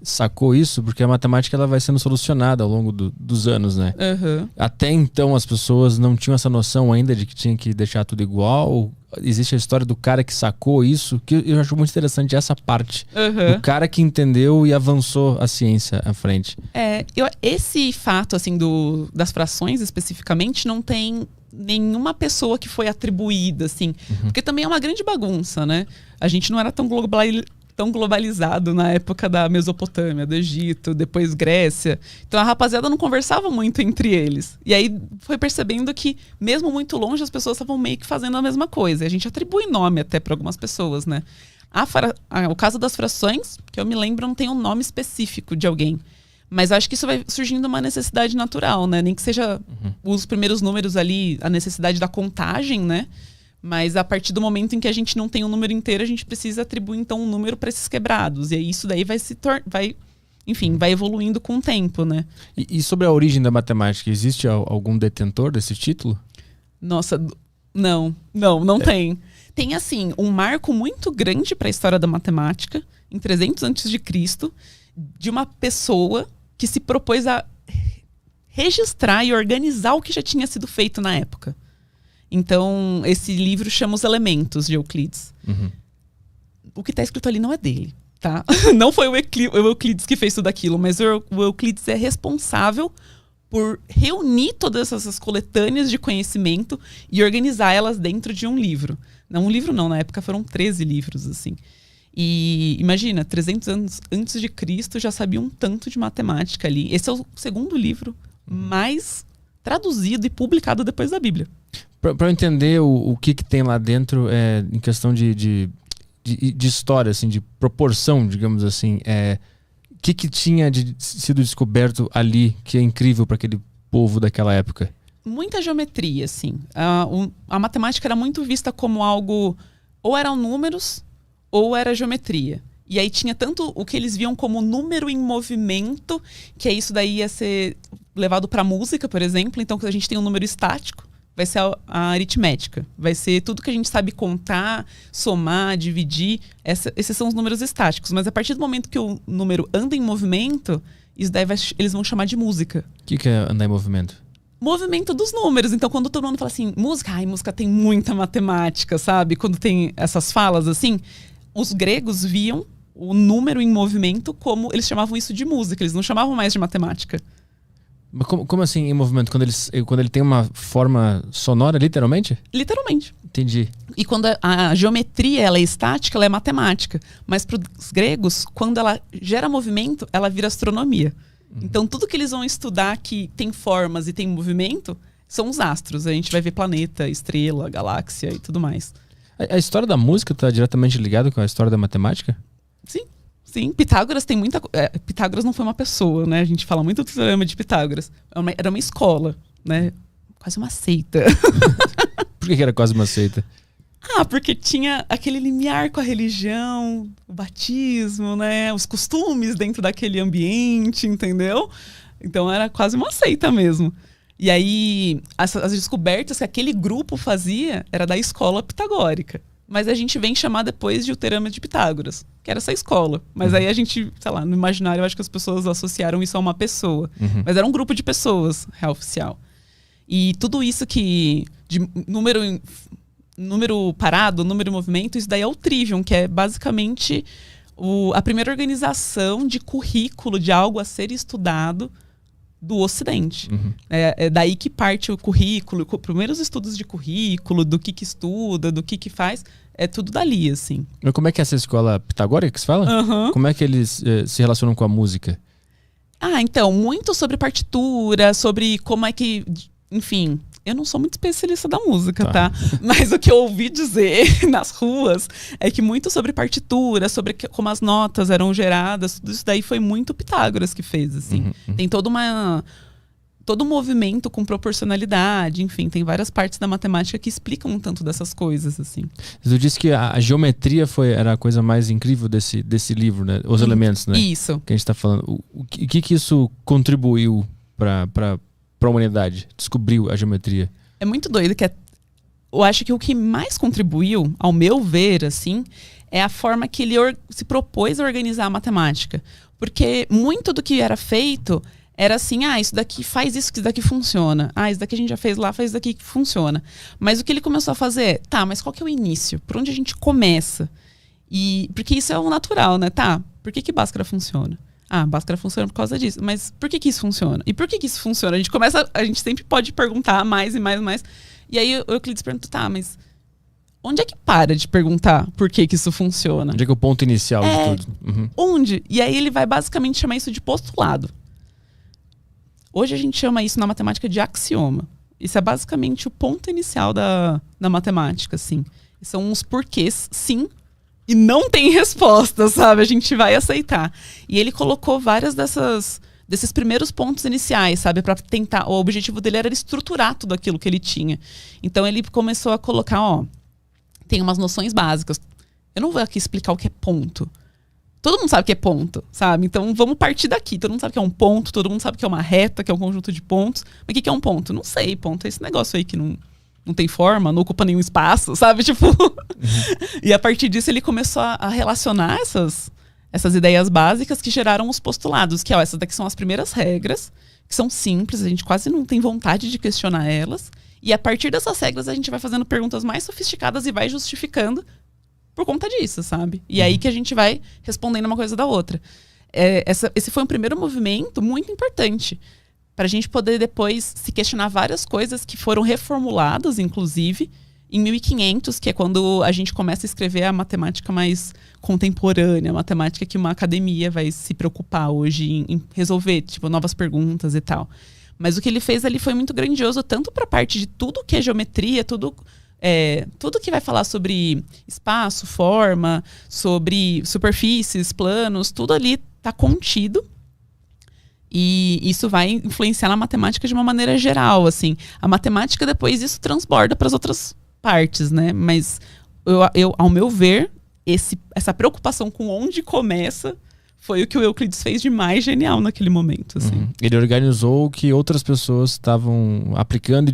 sacou isso porque a matemática ela vai sendo solucionada ao longo dos anos, né? Uhum. Até então as pessoas não tinham essa noção ainda de que tinha que deixar tudo igual. Existe a história do cara que sacou isso, que eu acho muito interessante essa parte. Uhum. Do cara que entendeu e avançou a ciência à frente. Esse fato, assim, das frações especificamente, não tem nenhuma pessoa que foi atribuída, assim. Porque também é uma grande bagunça, né? A gente não era tão globalizado na época da Mesopotâmia, do Egito, depois Grécia. Então a rapaziada não conversava muito entre eles. E aí foi percebendo que, mesmo muito longe, as pessoas estavam meio que fazendo a mesma coisa. E a gente atribui nome até para algumas pessoas, né? O caso das frações, que eu me lembro, não tem um nome específico de alguém. Mas acho que isso vai surgindo uma necessidade natural, né? Nem que seja os primeiros números ali, a necessidade da contagem, né? Mas a partir do momento em que a gente não tem um número inteiro, a gente precisa atribuir, então, um número para esses quebrados. E aí isso daí vai evoluindo com o tempo, né? E sobre a origem da matemática, existe algum detentor desse título? Nossa, não tem. Tem, assim, um marco muito grande para a história da matemática, em 300 a.C., de uma pessoa que se propôs a registrar e organizar o que já tinha sido feito na época. Então, esse livro chama Os Elementos, de Euclides. O que está escrito ali não é dele, tá? Não foi o Euclides que fez tudo aquilo, mas o Euclides é responsável por reunir todas essas coletâneas de conhecimento e organizar elas dentro de um livro. Não um livro não, na época foram 13 livros, assim. E imagina, 300 anos antes de Cristo já sabia um tanto de matemática ali. Esse é o segundo livro mais traduzido e publicado depois da Bíblia. Para eu entender o que tem lá dentro, em questão de história, assim, de proporção, digamos assim, o que tinha sido descoberto ali que é incrível para aquele povo daquela época? Muita geometria, assim. A matemática era muito vista como algo, ou eram números, ou era geometria. E aí tinha tanto o que eles viam como número em movimento, que isso daí ia ser levado para música, por exemplo. Então, a gente tem um número estático, vai ser a aritmética. Vai ser tudo que a gente sabe contar, somar, dividir. Esses são os números estáticos. Mas a partir do momento que o número anda em movimento, isso daí eles vão chamar de música. O que é andar em movimento? Movimento dos números. Então, quando todo mundo fala assim, música tem muita matemática, sabe? Quando tem essas falas assim, os gregos viam o número em movimento como... Eles chamavam isso de música, eles não chamavam mais de matemática. Mas como assim em movimento? Quando ele tem uma forma sonora, literalmente? Literalmente. Entendi. E quando a geometria ela é estática, ela é matemática. Mas para os gregos, quando ela gera movimento, ela vira astronomia. Então, tudo que eles vão estudar que tem formas e tem movimento são os astros. A gente vai ver planeta, estrela, galáxia e tudo mais. A história da música está diretamente ligada com a história da matemática? Sim. Pitágoras tem muita... Pitágoras não foi uma pessoa, né? A gente fala muito do teorema de Pitágoras. Era uma escola, né? Quase uma seita. Por que era quase uma seita? Porque tinha aquele limiar com a religião, o batismo, né? Os costumes dentro daquele ambiente, entendeu? Então era quase uma seita mesmo. E aí, as descobertas que aquele grupo fazia era da escola pitagórica. Mas a gente vem chamar depois de o Teorema de Pitágoras, que era essa escola. Mas aí a gente, sei lá, no imaginário eu acho que as pessoas associaram isso a uma pessoa. Mas era um grupo de pessoas, real oficial. E tudo isso que... de número parado, número em movimento, isso daí é o Trivium, que é basicamente a primeira organização de currículo de algo a ser estudado do Ocidente. É daí que parte o currículo, primeiros estudos de currículo, do que estuda, do que faz, é tudo dali, assim. Mas como é que é essa escola pitagórica que se fala? Como é que eles se relacionam com a música? Então, muito sobre partitura, sobre como é que... Enfim, eu não sou muito especialista da música, tá? Mas o que eu ouvi dizer nas ruas é que muito sobre partitura, sobre como as notas eram geradas, tudo isso daí foi muito Pitágoras que fez, assim. Tem todo um movimento com proporcionalidade, enfim, tem várias partes da matemática que explicam um tanto dessas coisas, assim. Você disse que a geometria era a coisa mais incrível desse livro, né? Os elementos, né? Isso. Que a gente está falando. O que isso contribuiu para a humanidade? Descobriu a geometria? É muito doido que eu acho que o que mais contribuiu, ao meu ver, assim, é a forma que ele se propôs a organizar a matemática. Porque muito do que era feito era assim, isso daqui faz isso daqui funciona. Isso daqui a gente já fez lá, faz isso daqui que funciona. Mas o que ele começou a fazer é, mas qual que é o início? Por onde a gente começa? Porque isso é o natural, né? Por que Bhaskara funciona? Bhaskara funciona por causa disso. Mas por que isso funciona? E por que isso funciona? A gente sempre pode perguntar mais e mais e mais. E aí o Euclides pergunta, mas onde é que para de perguntar por que isso funciona? Onde é que é o ponto inicial de tudo? Uhum. Onde? E aí ele vai basicamente chamar isso de postulado. Hoje a gente chama isso na matemática de axioma. Isso é basicamente o ponto inicial da matemática, assim. São uns porquês, sim, e não tem resposta, sabe? A gente vai aceitar. E ele colocou várias desses primeiros pontos iniciais, sabe? Para tentar. O objetivo dele era estruturar tudo aquilo que ele tinha. Então ele começou a colocar, tem umas noções básicas. Eu não vou aqui explicar o que é ponto. Todo mundo sabe o que é ponto, sabe? Então vamos partir daqui. Todo mundo sabe que é um ponto, todo mundo sabe que é uma reta, que é um conjunto de pontos. Mas o que é um ponto? Não sei, ponto é esse negócio aí que não tem forma, não ocupa nenhum espaço, sabe? Tipo. E a partir disso ele começou a relacionar essas ideias básicas que geraram os postulados, que essas daqui são as primeiras regras, que são simples, a gente quase não tem vontade de questionar elas. E a partir dessas regras a gente vai fazendo perguntas mais sofisticadas e vai justificando por conta disso, sabe? E aí que a gente vai respondendo uma coisa da outra. Esse foi um primeiro movimento muito importante para a gente poder depois se questionar várias coisas que foram reformuladas, inclusive, em 1500, que é quando a gente começa a escrever a matemática mais contemporânea, a matemática que uma academia vai se preocupar hoje em resolver, tipo, novas perguntas e tal. Mas o que ele fez ali foi muito grandioso, tanto para a parte de tudo que é geometria, tudo que vai falar sobre espaço, forma, sobre superfícies, planos, tudo ali está contido. E isso vai influenciar na matemática de uma maneira geral, assim. A matemática, depois, isso transborda para as outras partes, né? Mas, ao meu ver, essa preocupação com onde começa foi o que o Euclides fez de mais genial naquele momento, assim. Ele organizou o que outras pessoas estavam aplicando